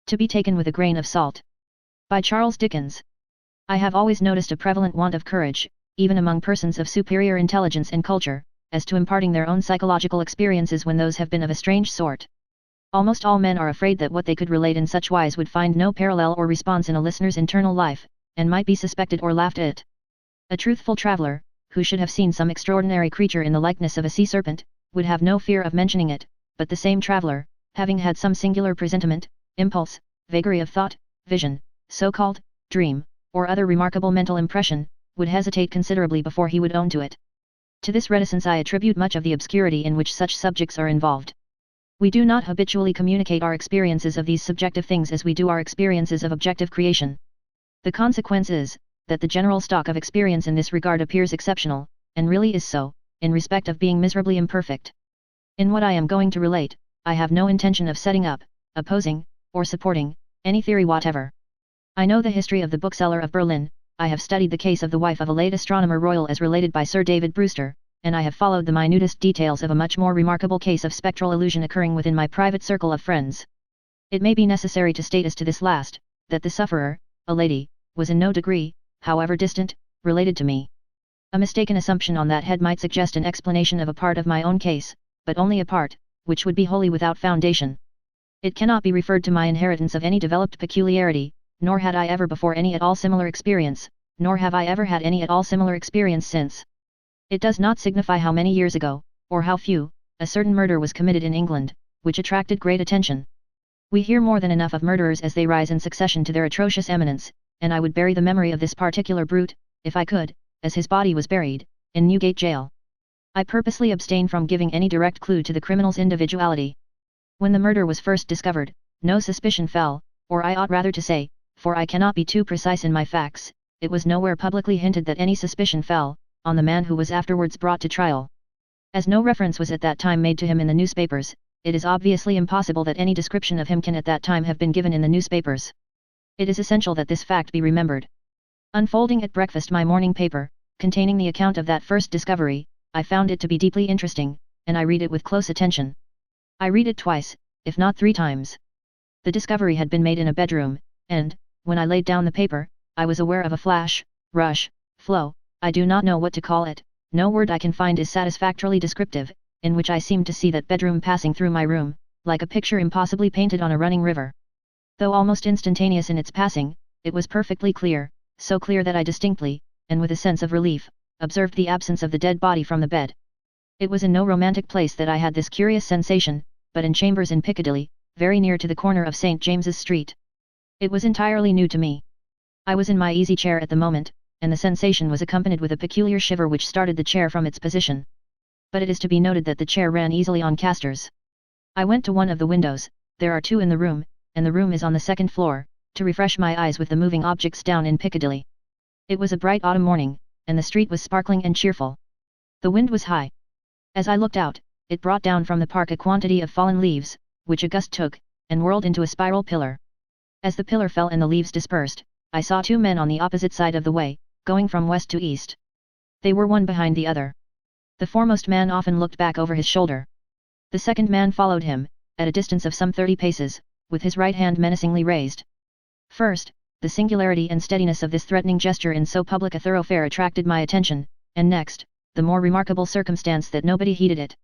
To be taken with a grain of salt. By Charles Dickens. I have always noticed a prevalent want of courage, even among persons of superior intelligence and culture, as to imparting their own psychological experiences when those have been of a strange sort. Almost all men are afraid that what they could relate in such wise would find no parallel or response in a listener's internal life, and might be suspected or laughed at. A truthful traveller, who should have seen some extraordinary creature in the likeness of a sea serpent, would have no fear of mentioning it, but the same traveller, having had some singular presentiment, impulse, vagary of thought, vision, so-called dream, or other remarkable mental impression, would hesitate considerably before he would own to it. To this reticence I attribute much of the obscurity in which such subjects are involved. We do not habitually communicate our experiences of these subjective things as we do our experiences of objective creation. The consequence is, that the general stock of experience in this regard appears exceptional, and really is so, in respect of being miserably imperfect. In what I am going to relate, I have no intention of setting up, opposing, or supporting, any theory whatever. I know the history of the bookseller of Berlin, I have studied the case of the wife of a late astronomer royal as related by Sir David Brewster, and I have followed the minutest details of a much more remarkable case of spectral illusion occurring within my private circle of friends. It may be necessary to state as to this last, that the sufferer, a lady, was in no degree, however distant, related to me. A mistaken assumption on that head might suggest an explanation of a part of my own case, but only a part, which would be wholly without foundation. It cannot be referred to my inheritance of any developed peculiarity, nor had I ever before any at all similar experience, nor have I ever had any at all similar experience since. It does not signify how many years ago, or how few, a certain murder was committed in England, which attracted great attention. We hear more than enough of murderers as they rise in succession to their atrocious eminence, and I would bury the memory of this particular brute, if I could, as his body was buried, in Newgate Jail. I purposely abstain from giving any direct clue to the criminal's individuality. When the murder was first discovered, no suspicion fell, or I ought rather to say, for I cannot be too precise in my facts, it was nowhere publicly hinted that any suspicion fell, on the man who was afterwards brought to trial. As no reference was at that time made to him in the newspapers, it is obviously impossible that any description of him can at that time have been given in the newspapers. It is essential that this fact be remembered. Unfolding at breakfast my morning paper, containing the account of that first discovery, I found it to be deeply interesting, and I read it with close attention. I read it twice, if not 3 times. The discovery had been made in a bedroom, and, when I laid down the paper, I was aware of a flash, rush, flow, I do not know what to call it, no word I can find is satisfactorily descriptive, in which I seemed to see that bedroom passing through my room, like a picture impossibly painted on a running river. Though almost instantaneous in its passing, it was perfectly clear, so clear that I distinctly, and with a sense of relief, observed the absence of the dead body from the bed. It was in no romantic place that I had this curious sensation, but in chambers in Piccadilly, very near to the corner of St. James's Street. It was entirely new to me. I was in my easy chair at the moment, and the sensation was accompanied with a peculiar shiver which started the chair from its position. But it is to be noted that the chair ran easily on casters. I went to one of the windows, there are 2 in the room, and the room is on the 2nd floor, to refresh my eyes with the moving objects down in Piccadilly. It was a bright autumn morning, and the street was sparkling and cheerful. The wind was high. As I looked out, it brought down from the park a quantity of fallen leaves, which a gust took, and whirled into a spiral pillar. As the pillar fell and the leaves dispersed, I saw 2 men on the opposite side of the way, going from west to east. They were one behind the other. The foremost man often looked back over his shoulder. The second man followed him, at a distance of some 30 paces, with his right hand menacingly raised. First, the singularity and steadiness of this threatening gesture in so public a thoroughfare attracted my attention, and next, the more remarkable circumstance that nobody heeded it.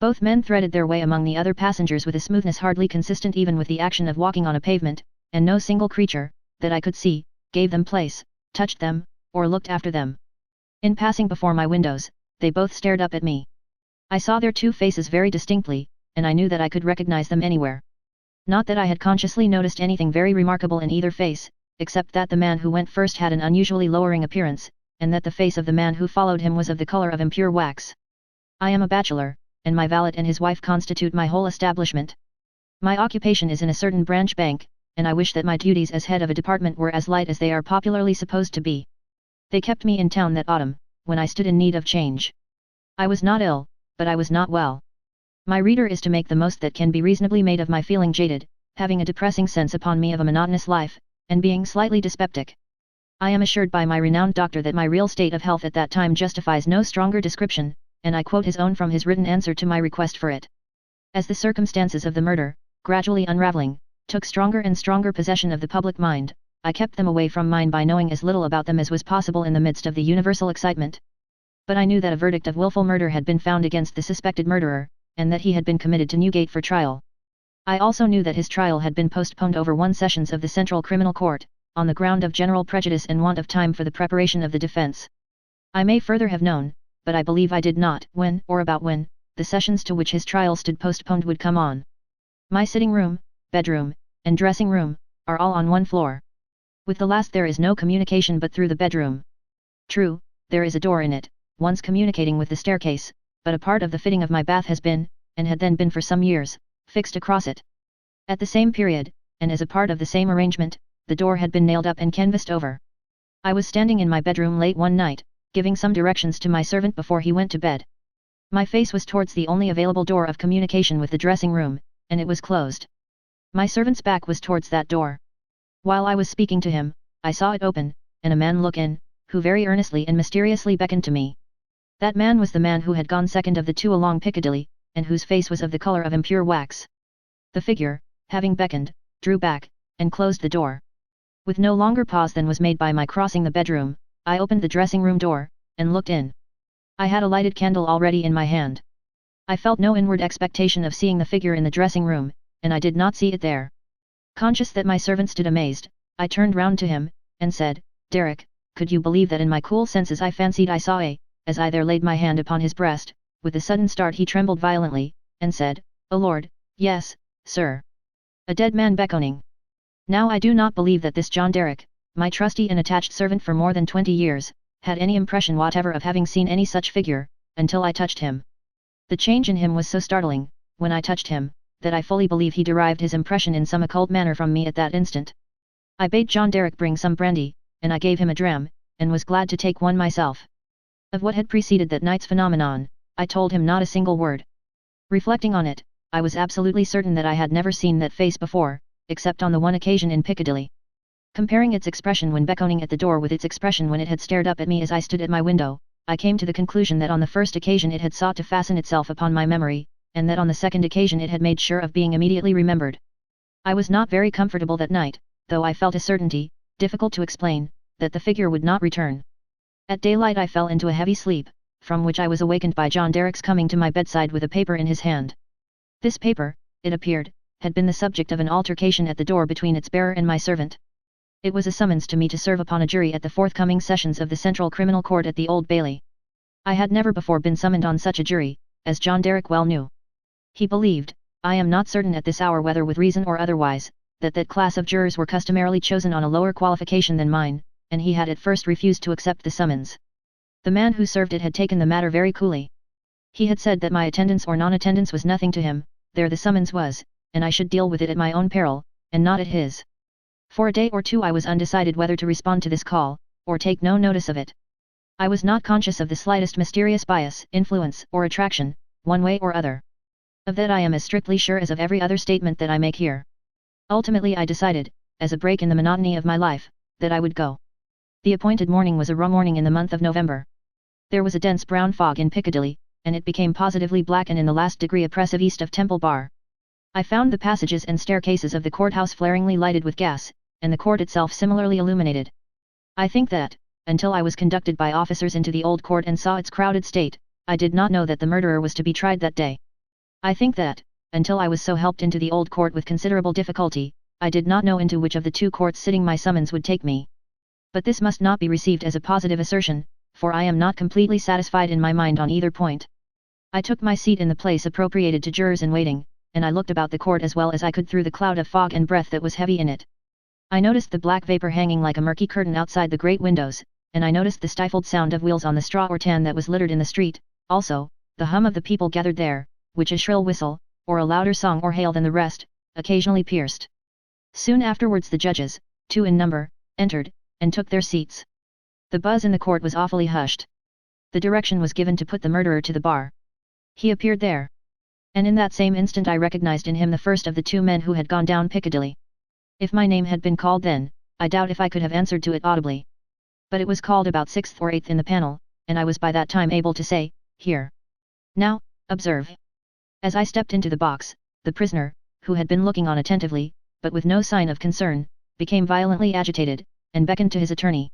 Both men threaded their way among the other passengers with a smoothness hardly consistent even with the action of walking on a pavement, and no single creature, that I could see, gave them place, touched them, or looked after them. In passing before my windows, they both stared up at me. I saw their 2 faces very distinctly, and I knew that I could recognize them anywhere. Not that I had consciously noticed anything very remarkable in either face, except that the man who went first had an unusually lowering appearance, and that the face of the man who followed him was of the color of impure wax. I am a bachelor, and my valet and his wife constitute my whole establishment. My occupation is in a certain branch bank, and I wish that my duties as head of a department were as light as they are popularly supposed to be. They kept me in town that autumn, when I stood in need of change. I was not ill, but I was not well. My reader is to make the most that can be reasonably made of my feeling jaded, having a depressing sense upon me of a monotonous life, and being slightly dyspeptic. I am assured by my renowned doctor that my real state of health at that time justifies no stronger description, and I quote his own from his written answer to my request for it. As the circumstances of the murder, gradually unraveling, took stronger and stronger possession of the public mind. I kept them away from mine by knowing as little about them as was possible in the midst of the universal excitement. But I knew that a verdict of willful murder had been found against the suspected murderer, and that he had been committed to Newgate for trial. I also knew that his trial had been postponed over 1 sessions of the Central Criminal Court, on the ground of general prejudice and want of time for the preparation of the defense. I may further have known, but I believe I did not, when, or about when, the sessions to which his trial stood postponed would come on. My sitting room, bedroom, and dressing room, are all on one floor. With the last there is no communication but through the bedroom. True, there is a door in it, once communicating with the staircase, but a part of the fitting of my bath has been, and had then been for some years, fixed across it. At the same period, and as a part of the same arrangement, the door had been nailed up and canvassed over. I was standing in my bedroom late one night, giving some directions to my servant before he went to bed. My face was towards the only available door of communication with the dressing room, and it was closed. My servant's back was towards that door. While I was speaking to him, I saw it open, and a man look in, who very earnestly and mysteriously beckoned to me. That man was the man who had gone second of the two along Piccadilly, and whose face was of the colour of impure wax. The figure, having beckoned, drew back, and closed the door. With no longer pause than was made by my crossing the bedroom, I opened the dressing-room door, and looked in. I had a lighted candle already in my hand. I felt no inward expectation of seeing the figure in the dressing-room, and I did not see it there. Conscious that my servant stood amazed, I turned round to him, and said, "Derek, could you believe that in my cool senses I fancied I saw as I there laid my hand upon his breast?" With a sudden start he trembled violently, and said, "O Lord, yes, sir. A dead man beckoning." Now I do not believe that this John Derek, my trusty and attached servant for more than 20 years, had any impression whatever of having seen any such figure, until I touched him. The change in him was so startling, when I touched him, that I fully believe he derived his impression in some occult manner from me at that instant. I bade John Derek bring some brandy, and I gave him a dram, and was glad to take one myself. Of what had preceded that night's phenomenon, I told him not a single word. Reflecting on it, I was absolutely certain that I had never seen that face before, except on the one occasion in Piccadilly. Comparing its expression when beckoning at the door with its expression when it had stared up at me as I stood at my window, I came to the conclusion that on the first occasion it had sought to fasten itself upon my memory, and that on the second occasion it had made sure of being immediately remembered. I was not very comfortable that night, though I felt a certainty, difficult to explain, that the figure would not return. At daylight I fell into a heavy sleep, from which I was awakened by John Derek's coming to my bedside with a paper in his hand. This paper, it appeared, had been the subject of an altercation at the door between its bearer and my servant. It was a summons to me to serve upon a jury at the forthcoming sessions of the Central Criminal Court at the Old Bailey. I had never before been summoned on such a jury, as John Derek well knew. He believed, I am not certain at this hour whether with reason or otherwise, that class of jurors were customarily chosen on a lower qualification than mine, and he had at first refused to accept the summons. The man who served it had taken the matter very coolly. He had said that my attendance or non-attendance was nothing to him, there the summons was, and I should deal with it at my own peril, and not at his. For a day or two I was undecided whether to respond to this call, or take no notice of it. I was not conscious of the slightest mysterious bias, influence, or attraction, one way or other. Of that I am as strictly sure as of every other statement that I make here. Ultimately I decided, as a break in the monotony of my life, that I would go. The appointed morning was a raw morning in the month of November. There was a dense brown fog in Piccadilly, and it became positively black and in the last degree oppressive east of Temple Bar. I found the passages and staircases of the courthouse flaringly lighted with gas, and the court itself similarly illuminated. I think that, until I was conducted by officers into the old court and saw its crowded state, I did not know that the murderer was to be tried that day. I think that, until I was so helped into the old court with considerable difficulty, I did not know into which of the two courts sitting my summons would take me. But this must not be received as a positive assertion, for I am not completely satisfied in my mind on either point. I took my seat in the place appropriated to jurors in waiting, and I looked about the court as well as I could through the cloud of fog and breath that was heavy in it. I noticed the black vapor hanging like a murky curtain outside the great windows, and I noticed the stifled sound of wheels on the straw or tan that was littered in the street, also, the hum of the people gathered there, which a shrill whistle, or a louder song or hail than the rest, occasionally pierced. Soon afterwards the judges, 2 in number, entered, and took their seats. The buzz in the court was awfully hushed. The direction was given to put the murderer to the bar. He appeared there. And in that same instant I recognized in him the first of the 2 men who had gone down Piccadilly. If my name had been called then, I doubt if I could have answered to it audibly. But it was called about 6th or 8th in the panel, and I was by that time able to say, "Here. Now, observe." As I stepped into the box, the prisoner, who had been looking on attentively, but with no sign of concern, became violently agitated, and beckoned to his attorney.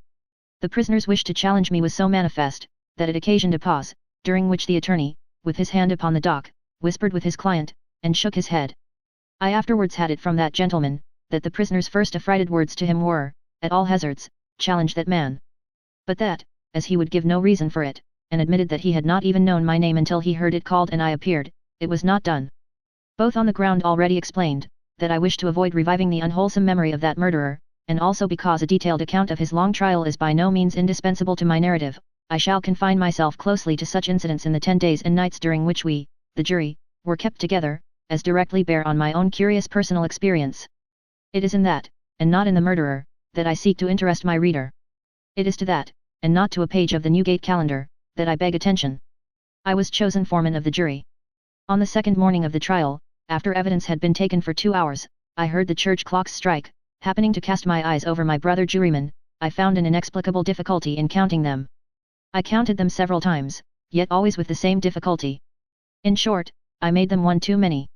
The prisoner's wish to challenge me was so manifest, that it occasioned a pause, during which the attorney, with his hand upon the dock, whispered with his client, and shook his head. I afterwards had it from that gentleman, that the prisoner's first affrighted words to him were, at all hazards, challenge that man. But that, as he would give no reason for it, and admitted that he had not even known my name until he heard it called and I appeared, it was not done. Both on the ground already explained, that I wish to avoid reviving the unwholesome memory of that murderer, and also because a detailed account of his long trial is by no means indispensable to my narrative, I shall confine myself closely to such incidents in the 10 days and nights during which we, the jury, were kept together, as directly bear on my own curious personal experience. It is in that, and not in the murderer, that I seek to interest my reader. It is to that, and not to a page of the Newgate calendar, that I beg attention. I was chosen foreman of the jury. On the second morning of the trial, after evidence had been taken for 2 hours, I heard the church clocks strike. Happening to cast my eyes over my brother jurymen, I found an inexplicable difficulty in counting them. I counted them several times, yet always with the same difficulty. In short, I made them one too many.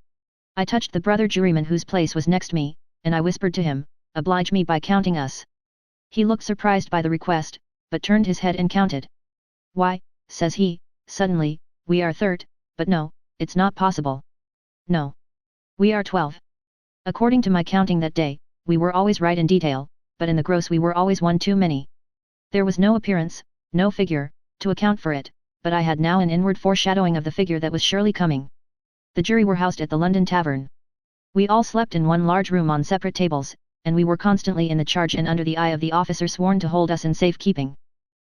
I touched the brother juryman whose place was next me, and I whispered to him, "Oblige me by counting us." He looked surprised by the request, but turned his head and counted. "Why," says he, suddenly, "we are 30, but no, it's not possible. No. We are 12. According to my counting that day, we were always right in detail, but in the gross we were always one too many. There was no appearance, no figure, to account for it, but I had now an inward foreshadowing of the figure that was surely coming. The jury were housed at the London Tavern. We all slept in one large room on separate tables, and we were constantly in the charge and under the eye of the officer sworn to hold us in safe keeping.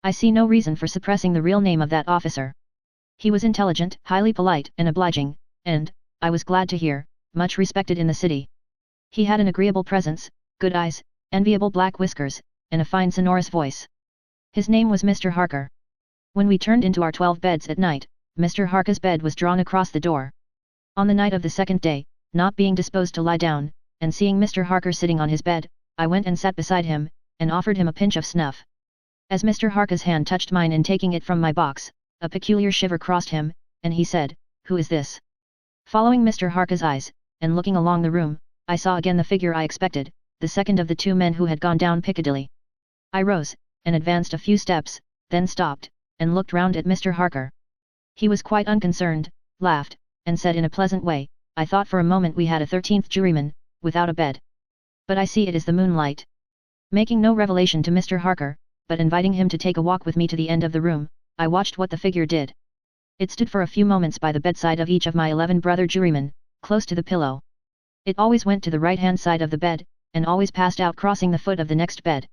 I see no reason for suppressing the real name of that officer. He was intelligent, highly polite and obliging, and, I was glad to hear, much respected in the city. He had an agreeable presence, good eyes, enviable black whiskers, and a fine sonorous voice. His name was Mr. Harker. When we turned into our 12 beds at night, Mr. Harker's bed was drawn across the door. On the night of the second day, not being disposed to lie down, and seeing Mr. Harker sitting on his bed, I went and sat beside him, and offered him a pinch of snuff. As Mr. Harker's hand touched mine in taking it from my box, a peculiar shiver crossed him, and he said, "Who is this?" Following Mr. Harker's eyes, and looking along the room, I saw again the figure I expected, the second of the 2 men who had gone down Piccadilly. I rose, and advanced a few steps, then stopped, and looked round at Mr. Harker. He was quite unconcerned, laughed, and said in a pleasant way, "I thought for a moment we had a 13th juryman, without a bed. But I see it is the moonlight." Making no revelation to Mr. Harker, but inviting him to take a walk with me to the end of the room, I watched what the figure did. It stood for a few moments by the bedside of each of my 11 brother jurymen, close to the pillow. It always went to the right-hand side of the bed, and always passed out crossing the foot of the next bed.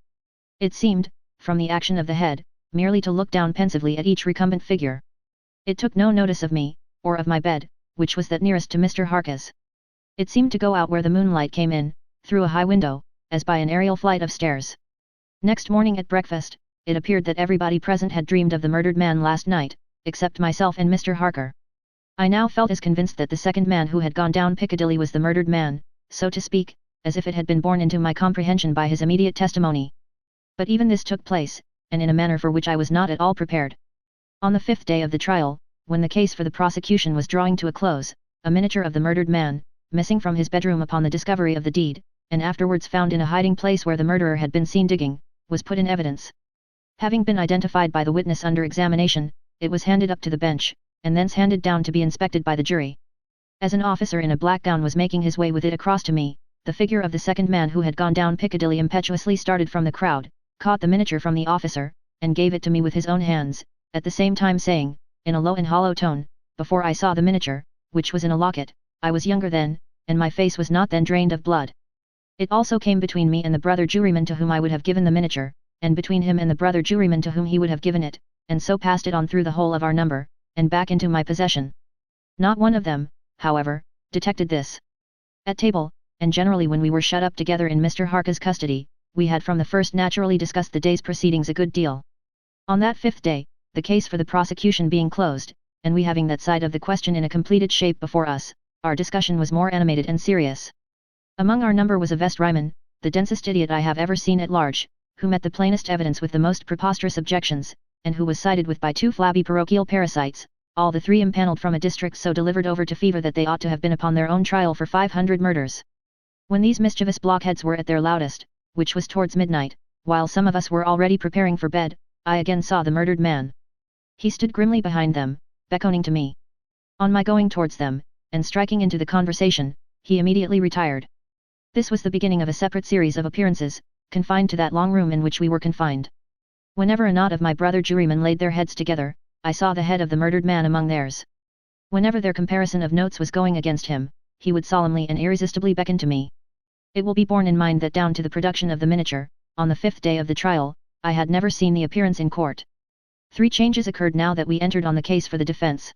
It seemed, from the action of the head, merely to look down pensively at each recumbent figure. It took no notice of me, or of my bed, which was that nearest to Mr. Harker's. It seemed to go out where the moonlight came in, through a high window, as by an aerial flight of stairs. Next morning at breakfast, it appeared that everybody present had dreamed of the murdered man last night, except myself and Mr. Harker. I now felt as convinced that the second man who had gone down Piccadilly was the murdered man, so to speak, as if it had been borne into my comprehension by his immediate testimony. But even this took place, and in a manner for which I was not at all prepared. On the 5th day of the trial, when the case for the prosecution was drawing to a close, a miniature of the murdered man, missing from his bedroom upon the discovery of the deed, and afterwards found in a hiding place where the murderer had been seen digging, was put in evidence. Having been identified by the witness under examination, it was handed up to the bench, and thence handed down to be inspected by the jury. As an officer in a black gown was making his way with it across to me, the figure of the second man who had gone down Piccadilly impetuously started from the crowd, caught the miniature from the officer, and gave it to me with his own hands, at the same time saying, in a low and hollow tone, "Before I saw the miniature, which was in a locket, I was younger then, and my face was not then drained of blood." It also came between me and the brother juryman to whom I would have given the miniature, and between him and the brother juryman to whom he would have given it, and so passed it on through the whole of our number, and back into my possession. Not one of them, however, detected this. At table, and generally when we were shut up together in Mr. Harker's custody, we had from the first naturally discussed the day's proceedings a good deal. On that 5th day, the case for the prosecution being closed, and we having that side of the question in a completed shape before us, our discussion was more animated and serious. Among our number was a vestryman, the densest idiot I have ever seen at large, who met the plainest evidence with the most preposterous objections, and who was sided with by 2 flabby parochial parasites, all the 3 impanelled from a district so delivered over to fever that they ought to have been upon their own trial for 500 murders. When these mischievous blockheads were at their loudest, which was towards midnight, while some of us were already preparing for bed, I again saw the murdered man. He stood grimly behind them, beckoning to me. On my going towards them, and striking into the conversation, he immediately retired. This was the beginning of a separate series of appearances, confined to that long room in which we were confined. Whenever a knot of my brother jurymen laid their heads together, I saw the head of the murdered man among theirs. Whenever their comparison of notes was going against him, he would solemnly and irresistibly beckon to me. It will be borne in mind that down to the production of the miniature, on the 5th day of the trial, I had never seen the appearance in court. 3 changes occurred now that we entered on the case for the defense.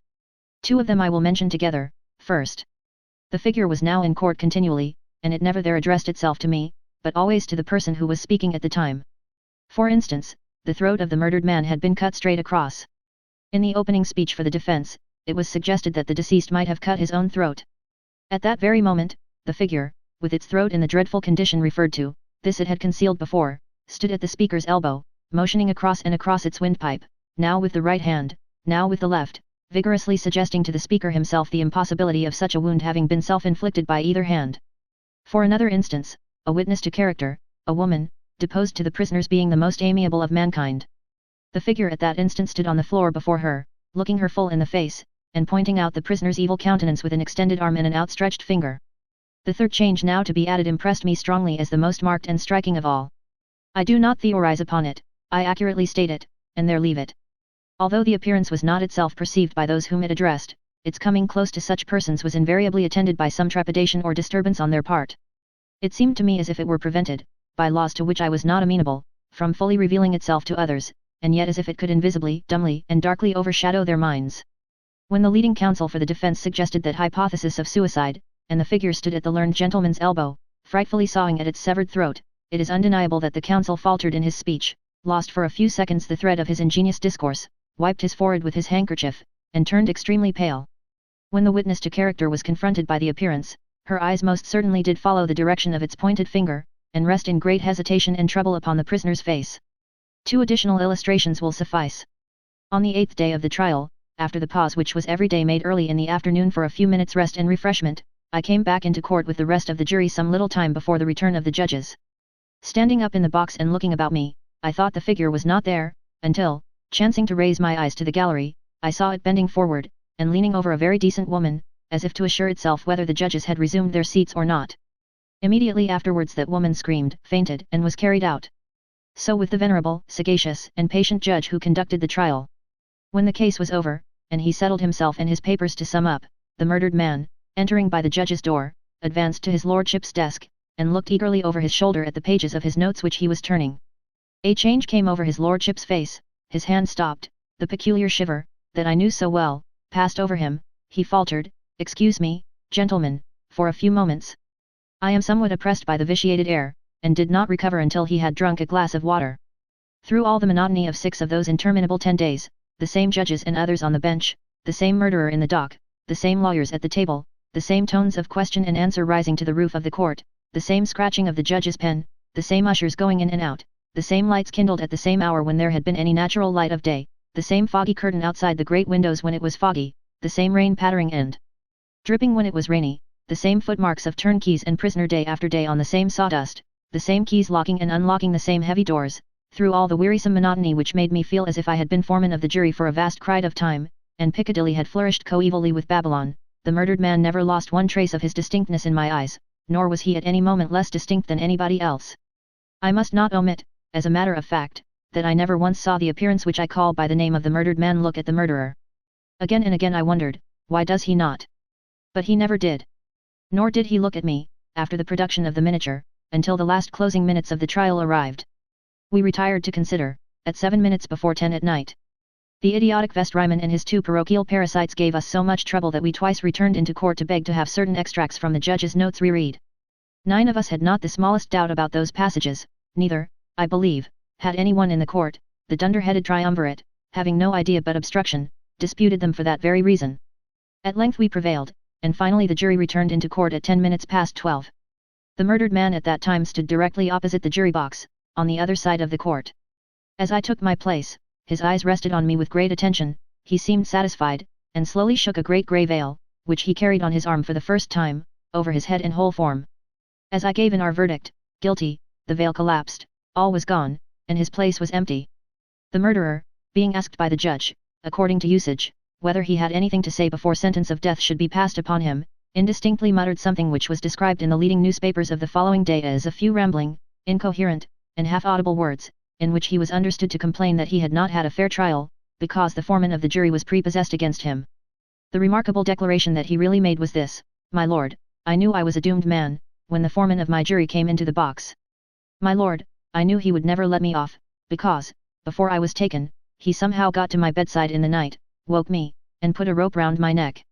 2 of them I will mention together. First, the figure was now in court continually, and it never there addressed itself to me, but always to the person who was speaking at the time. For instance, the throat of the murdered man had been cut straight across. In the opening speech for the defense, it was suggested that the deceased might have cut his own throat. At that very moment, the figure, with its throat in the dreadful condition referred to, this it had concealed before, stood at the speaker's elbow, motioning across and across its windpipe, now with the right hand, now with the left, vigorously suggesting to the speaker himself the impossibility of such a wound having been self-inflicted by either hand. For another instance, a witness to character, a woman, deposed to the prisoner's being the most amiable of mankind. The figure at that instant stood on the floor before her, looking her full in the face, and pointing out the prisoner's evil countenance with an extended arm and an outstretched finger. The third change now to be added impressed me strongly as the most marked and striking of all. I do not theorize upon it, I accurately state it, and there leave it. Although the appearance was not itself perceived by those whom it addressed, its coming close to such persons was invariably attended by some trepidation or disturbance on their part. It seemed to me as if it were prevented, by laws to which I was not amenable, from fully revealing itself to others, and yet as if it could invisibly, dumbly, and darkly overshadow their minds. When the leading counsel for the defense suggested that hypothesis of suicide, and the figure stood at the learned gentleman's elbow, frightfully sawing at its severed throat, it is undeniable that the counsel faltered in his speech, lost for a few seconds the thread of his ingenious discourse, wiped his forehead with his handkerchief, and turned extremely pale. When the witness to character was confronted by the appearance, her eyes most certainly did follow the direction of its pointed finger, and rest in great hesitation and trouble upon the prisoner's face. 2 additional illustrations will suffice. On the 8th day of the trial, after the pause which was every day made early in the afternoon for a few minutes' rest and refreshment, I came back into court with the rest of the jury some little time before the return of the judges. Standing up in the box and looking about me, I thought the figure was not there, until, chancing to raise my eyes to the gallery, I saw it bending forward, and leaning over a very decent woman, as if to assure itself whether the judges had resumed their seats or not. Immediately afterwards that woman screamed, fainted, and was carried out. So with the venerable, sagacious, and patient judge who conducted the trial. When the case was over, and he settled himself and his papers to sum up, the murdered man, entering by the judge's door, advanced to his lordship's desk, and looked eagerly over his shoulder at the pages of his notes which he was turning. A change came over his lordship's face, his hand stopped, the peculiar shiver, that I knew so well, passed over him, he faltered, "Excuse me, gentlemen, for a few moments. I am somewhat oppressed by the vitiated air," and did not recover until he had drunk a glass of water. Through all the monotony of 6 of those interminable 10 days, the same judges and others on the bench, the same murderer in the dock, the same lawyers at the table, the same tones of question and answer rising to the roof of the court, the same scratching of the judge's pen, the same ushers going in and out, the same lights kindled at the same hour when there had been any natural light of day, the same foggy curtain outside the great windows when it was foggy, the same rain pattering and dripping when it was rainy, the same footmarks of turnkeys and prisoner day after day on the same sawdust, the same keys locking and unlocking the same heavy doors, through all the wearisome monotony which made me feel as if I had been foreman of the jury for a vast cride of time, and Piccadilly had flourished coevally with Babylon, the murdered man never lost one trace of his distinctness in my eyes, nor was he at any moment less distinct than anybody else. I must not omit, as a matter of fact, that I never once saw the appearance which I call by the name of the murdered man look at the murderer. Again and again I wondered, why does he not? But he never did. Nor did he look at me, after the production of the miniature, until the last closing minutes of the trial arrived. We retired to consider, at 7 minutes before 10 at night. The idiotic vestryman and his 2 parochial parasites gave us so much trouble that we twice returned into court to beg to have certain extracts from the judge's notes reread. 9 of us had not the smallest doubt about those passages, neither, I believe, had any one in the court. The dunder-headed triumvirate, having no idea but obstruction, disputed them for that very reason. At length we prevailed, and finally the jury returned into court at 10 minutes past 12. The murdered man at that time stood directly opposite the jury box, on the other side of the court. As I took my place, his eyes rested on me with great attention, he seemed satisfied, and slowly shook a great grey veil, which he carried on his arm for the first time, over his head and whole form. As I gave in our verdict, guilty, the veil collapsed, all was gone, and his place was empty. The murderer, being asked by the judge, according to usage, whether he had anything to say before sentence of death should be passed upon him, indistinctly muttered something which was described in the leading newspapers of the following day as a few rambling, incoherent, and half-audible words, in which he was understood to complain that he had not had a fair trial, because the foreman of the jury was prepossessed against him. The remarkable declaration that he really made was this: "My lord, I knew I was a doomed man, when the foreman of my jury came into the box. My lord, I knew he would never let me off, because, before I was taken, he somehow got to my bedside in the night, woke me, and put a rope round my neck.